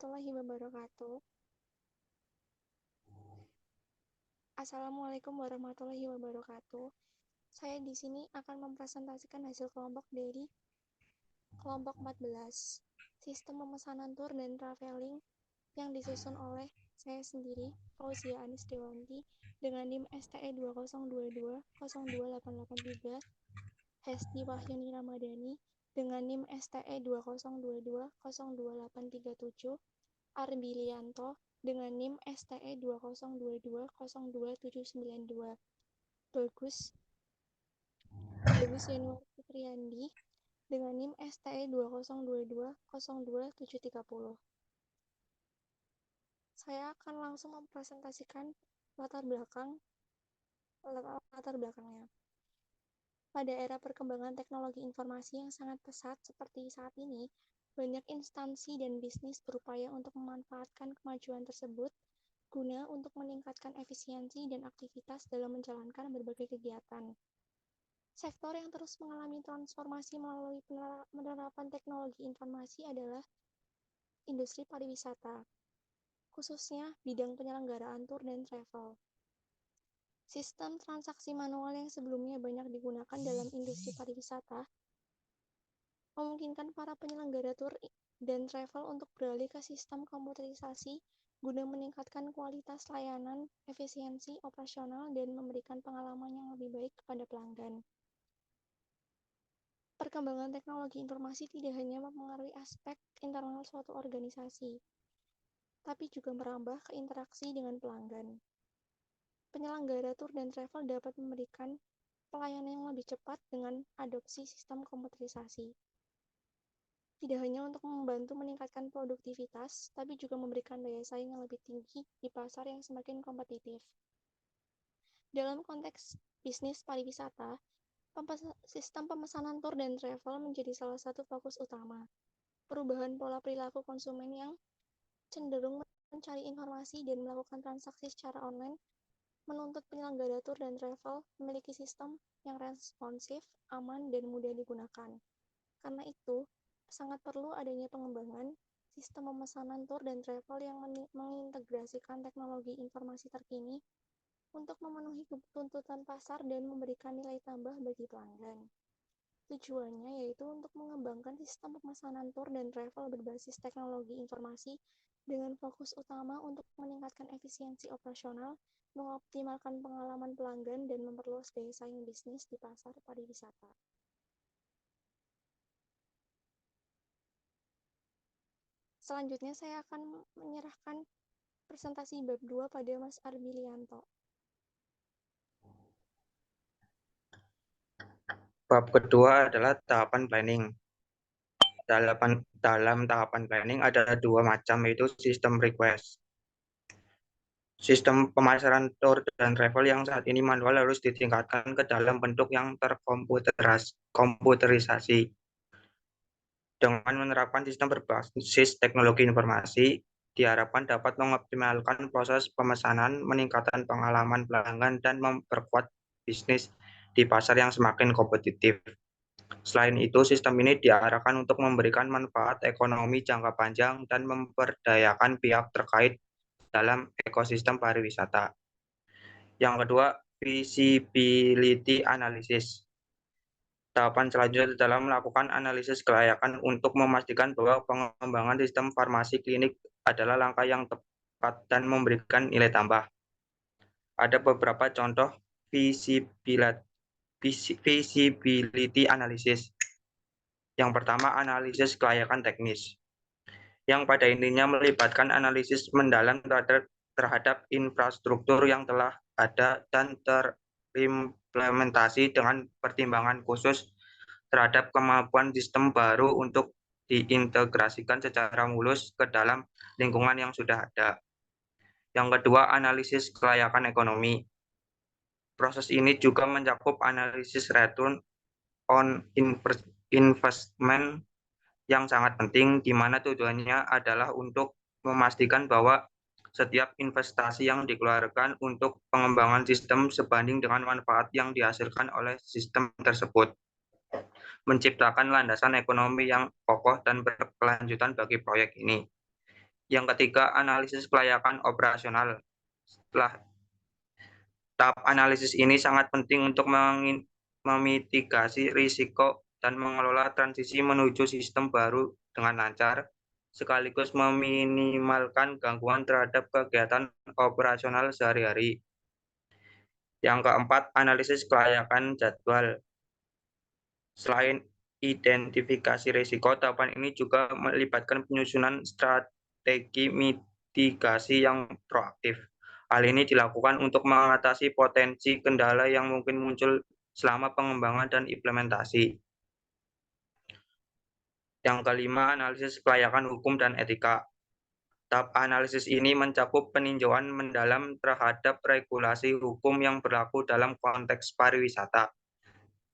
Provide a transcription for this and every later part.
warahmatullahi wabarakatuh. Assalamualaikum warahmatullahi wabarakatuh. Saya di sini akan mempresentasikan hasil kelompok dari kelompok 14, sistem pemesanan tur dan traveling yang disusun oleh saya sendiri, Fauzia Anis Dewanti, dengan NIM STE 2022-02883, Hesti Wahyuni Ramadhani, dengan NIM STE 2022-02837, Arbilianto dengan NIM STE 2022-02792, Bagus Yanuar Fitriandi dengan NIM STE 2022-02730. Saya akan langsung mempresentasikan latar belakangnya. Pada era perkembangan teknologi informasi yang sangat pesat seperti saat ini, banyak instansi dan bisnis berupaya untuk memanfaatkan kemajuan tersebut guna untuk meningkatkan efisiensi dan aktivitas dalam menjalankan berbagai kegiatan. Sektor yang terus mengalami transformasi melalui penerapan teknologi informasi adalah industri pariwisata, khususnya bidang penyelenggaraan tur dan travel. Sistem transaksi manual yang sebelumnya banyak digunakan dalam industri pariwisata memungkinkan para penyelenggara tur dan travel untuk beralih ke sistem komputerisasi guna meningkatkan kualitas layanan, efisiensi operasional, dan memberikan pengalaman yang lebih baik kepada pelanggan. Perkembangan teknologi informasi tidak hanya mempengaruhi aspek internal suatu organisasi, tapi juga merambah ke interaksi dengan pelanggan. Penyelenggara tur dan travel dapat memberikan pelayanan yang lebih cepat dengan adopsi sistem komputerisasi. Tidak hanya untuk membantu meningkatkan produktivitas, tapi juga memberikan daya saing yang lebih tinggi di pasar yang semakin kompetitif. Dalam konteks bisnis pariwisata, sistem pemesanan tur dan travel menjadi salah satu fokus utama. Perubahan pola perilaku konsumen yang cenderung mencari informasi dan melakukan transaksi secara online menuntut penyelenggara tur dan travel memiliki sistem yang responsif, aman, dan mudah digunakan. Karena itu, sangat perlu adanya pengembangan sistem pemesanan tur dan travel yang mengintegrasikan teknologi informasi terkini untuk memenuhi tuntutan pasar dan memberikan nilai tambah bagi pelanggan. Tujuannya yaitu untuk mengembangkan sistem pemesanan tur dan travel berbasis teknologi informasi dengan fokus utama untuk meningkatkan efisiensi operasional, mengoptimalkan pengalaman pelanggan, dan memperluas daya saing bisnis di pasar pariwisata. Selanjutnya saya akan menyerahkan presentasi bab 2 pada Mas Arbilianto. Bab kedua adalah tahapan planning. Dalam tahapan planning ada dua macam, yaitu sistem request. Sistem pemasaran tour dan travel yang saat ini manual harus ditingkatkan ke dalam bentuk yang terkomputerisasi. Dengan menerapkan sistem berbasis teknologi informasi, diharapkan dapat mengoptimalkan proses pemesanan, meningkatkan pengalaman pelanggan, dan memperkuat bisnis di pasar yang semakin kompetitif. Selain itu, sistem ini diarahkan untuk memberikan manfaat ekonomi jangka panjang dan memberdayakan pihak terkait dalam ekosistem pariwisata. Yang kedua, visibility analysis. Tahapan selanjutnya dalam melakukan analisis kelayakan untuk memastikan bahwa pengembangan sistem farmasi klinik adalah langkah yang tepat dan memberikan nilai tambah. Ada beberapa contoh visibility analysis. Yang pertama, analisis kelayakan teknis, yang pada intinya melibatkan analisis mendalam terhadap infrastruktur yang telah ada dan terimplementasi dengan pertimbangan khusus terhadap kemampuan sistem baru untuk diintegrasikan secara mulus ke dalam lingkungan yang sudah ada. Yang kedua, analisis kelayakan ekonomi. Proses ini juga mencakup analisis return on investment yang sangat penting, di mana tujuannya adalah untuk memastikan bahwa setiap investasi yang dikeluarkan untuk pengembangan sistem sebanding dengan manfaat yang dihasilkan oleh sistem tersebut, menciptakan landasan ekonomi yang kokoh dan berkelanjutan bagi proyek ini. Yang ketiga, analisis kelayakan operasional. Setelah tahap analisis ini sangat penting untuk memitigasi risiko dan mengelola transisi menuju sistem baru dengan lancar, sekaligus meminimalkan gangguan terhadap kegiatan operasional sehari-hari. Yang keempat, analisis kelayakan jadwal. Selain identifikasi risiko, tahapan ini juga melibatkan penyusunan strategi mitigasi yang proaktif. Hal ini dilakukan untuk mengatasi potensi kendala yang mungkin muncul selama pengembangan dan implementasi. Yang kelima, analisis kelayakan hukum dan etika. Tahap analisis ini mencakup peninjauan mendalam terhadap regulasi hukum yang berlaku dalam konteks pariwisata,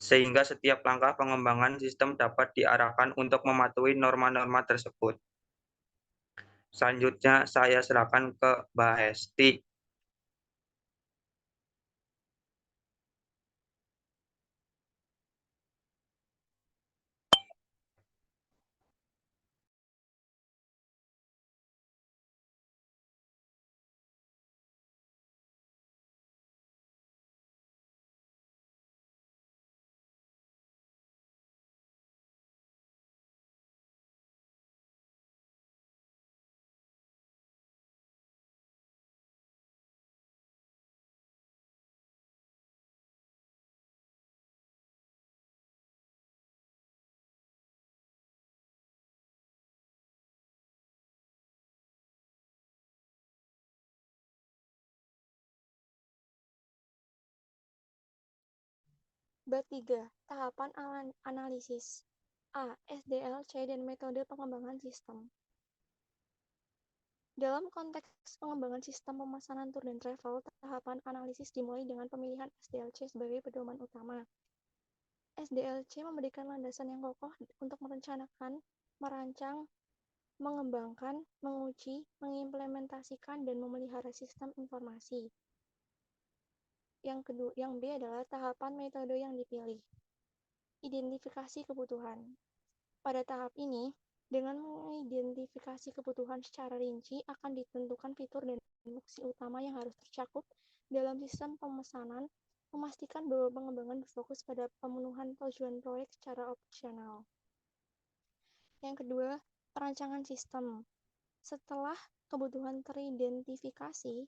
sehingga setiap langkah pengembangan sistem dapat diarahkan untuk mematuhi norma-norma tersebut. Selanjutnya, saya serahkan ke Mbak Hesti. Bab 3. Tahapan analisis. A. SDLC dan metode pengembangan sistem. Dalam konteks pengembangan sistem pemesanan tour dan travel, tahapan analisis dimulai dengan pemilihan SDLC sebagai pedoman utama. SDLC memberikan landasan yang kokoh untuk merencanakan, merancang, mengembangkan, menguji, mengimplementasikan, dan memelihara sistem informasi. Yang B adalah tahapan metode yang dipilih. Identifikasi kebutuhan. Pada tahap ini, dengan mengidentifikasi kebutuhan secara rinci, akan ditentukan fitur dan fungsi utama yang harus tercakup dalam sistem pemesanan, memastikan bahwa pengembangan berfokus pada pemenuhan tujuan proyek secara opsional. Yang kedua, perancangan sistem. Setelah kebutuhan teridentifikasi,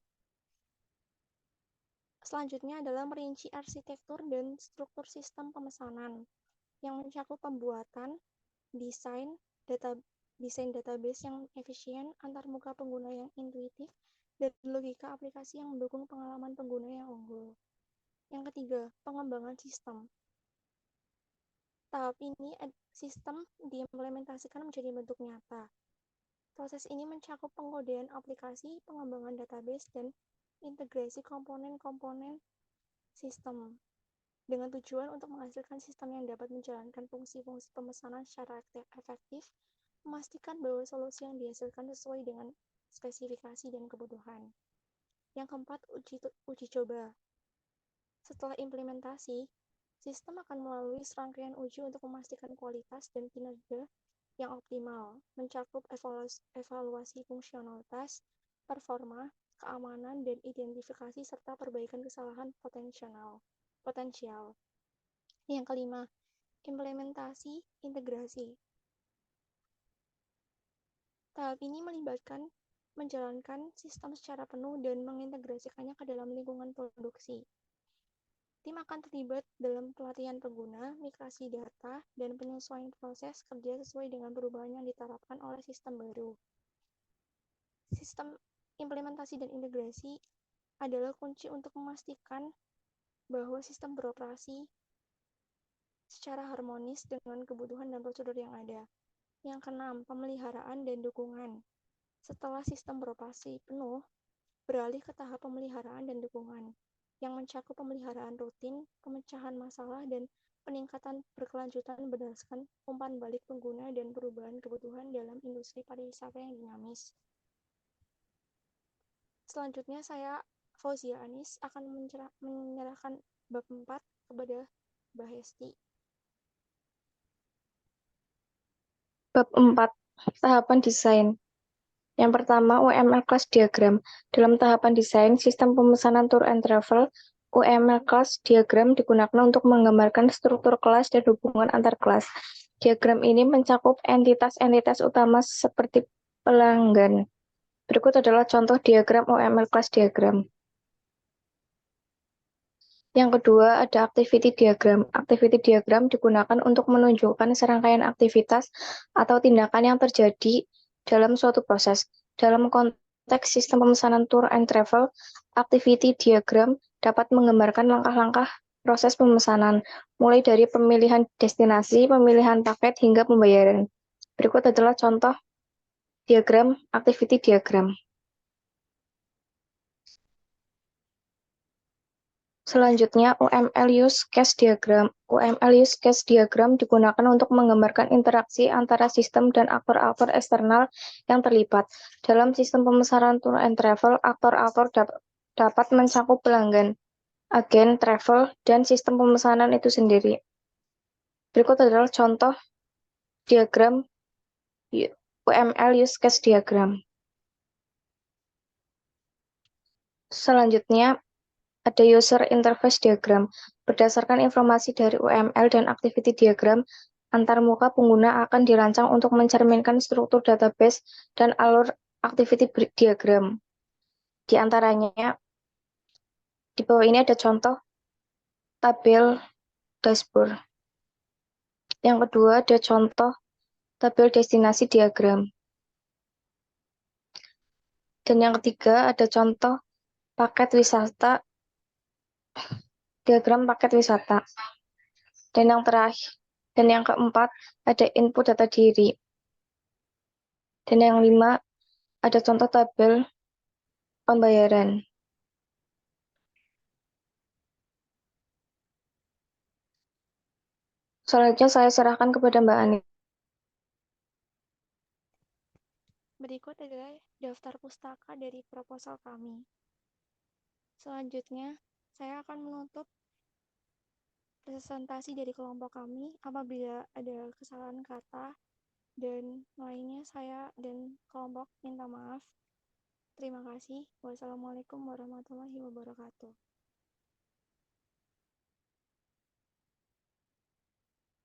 selanjutnya adalah merinci arsitektur dan struktur sistem pemesanan yang mencakup pembuatan, desain database yang efisien, antarmuka pengguna yang intuitif, dan logika aplikasi yang mendukung pengalaman pengguna yang unggul. Yang ketiga, pengembangan sistem. Tahap ini sistem diimplementasikan menjadi bentuk nyata. Proses ini mencakup pengkodean aplikasi, pengembangan database, dan integrasi komponen-komponen sistem dengan tujuan untuk menghasilkan sistem yang dapat menjalankan fungsi-fungsi pemesanan secara efektif, memastikan bahwa solusi yang dihasilkan sesuai dengan spesifikasi dan kebutuhan. Yang keempat, uji coba. Setelah implementasi, sistem akan melalui serangkaian uji untuk memastikan kualitas dan kinerja yang optimal, mencakup evaluasi fungsionalitas, performa, keamanan, dan identifikasi serta perbaikan kesalahan potensial. Yang kelima, implementasi integrasi. Tahap ini melibatkan menjalankan sistem secara penuh dan mengintegrasikannya ke dalam lingkungan produksi. Tim akan terlibat dalam pelatihan pengguna, migrasi data, dan penyesuaian proses kerja sesuai dengan perubahan yang diterapkan oleh sistem baru. Sistem implementasi dan integrasi adalah kunci untuk memastikan bahwa sistem beroperasi secara harmonis dengan kebutuhan dan prosedur yang ada. Yang keenam, pemeliharaan dan dukungan. Setelah sistem beroperasi penuh, beralih ke tahap pemeliharaan dan dukungan, yang mencakup pemeliharaan rutin, pemecahan masalah, dan peningkatan berkelanjutan berdasarkan umpan balik pengguna dan perubahan kebutuhan dalam industri pariwisata yang dinamis. Selanjutnya saya, Fauzia Anis, akan menyerahkan bab 4 kepada Mbak Hesti. Bab 4. Tahapan desain. Yang pertama, UML Class Diagram. Dalam tahapan desain sistem pemesanan tour and travel, UML Class Diagram digunakan untuk menggambarkan struktur kelas dan hubungan antar kelas. Diagram ini mencakup entitas-entitas utama seperti pelanggan. Berikut adalah contoh diagram UML Class Diagram. Yang kedua, ada activity diagram. Activity diagram digunakan untuk menunjukkan serangkaian aktivitas atau tindakan yang terjadi dalam suatu proses. Dalam konteks sistem pemesanan tour and travel, activity diagram dapat menggambarkan langkah-langkah proses pemesanan, mulai dari pemilihan destinasi, pemilihan paket, hingga pembayaran. Berikut adalah contoh diagram activity diagram. Selanjutnya, UML Use Case Diagram. UML Use Case Diagram digunakan untuk menggambarkan interaksi antara sistem dan aktor-aktor eksternal yang terlibat. Dalam sistem pemesanan tour and travel, aktor-aktor dapat mencakup pelanggan, agen travel, dan sistem pemesanan itu sendiri. Berikut adalah contoh diagram UML Use Case Diagram. Selanjutnya, ada user interface diagram. Berdasarkan informasi dari UML dan activity diagram, antarmuka pengguna akan dirancang untuk mencerminkan struktur database dan alur activity diagram. Di antaranya, di bawah ini ada contoh tabel dashboard. Yang kedua, ada contoh tabel destinasi diagram. Dan yang ketiga, ada contoh paket wisata, diagram paket wisata. Dan yang terakhir, dan yang keempat, ada input data diri. Dan yang lima, ada contoh tabel pembayaran. Selanjutnya saya serahkan kepada Mbak Ani. Berikut adalah daftar pustaka dari proposal kami. Selanjutnya, saya akan menutup presentasi dari kelompok kami. Apabila ada kesalahan kata dan lainnya, saya dan kelompok minta maaf. Terima kasih. Wassalamualaikum warahmatullahi wabarakatuh.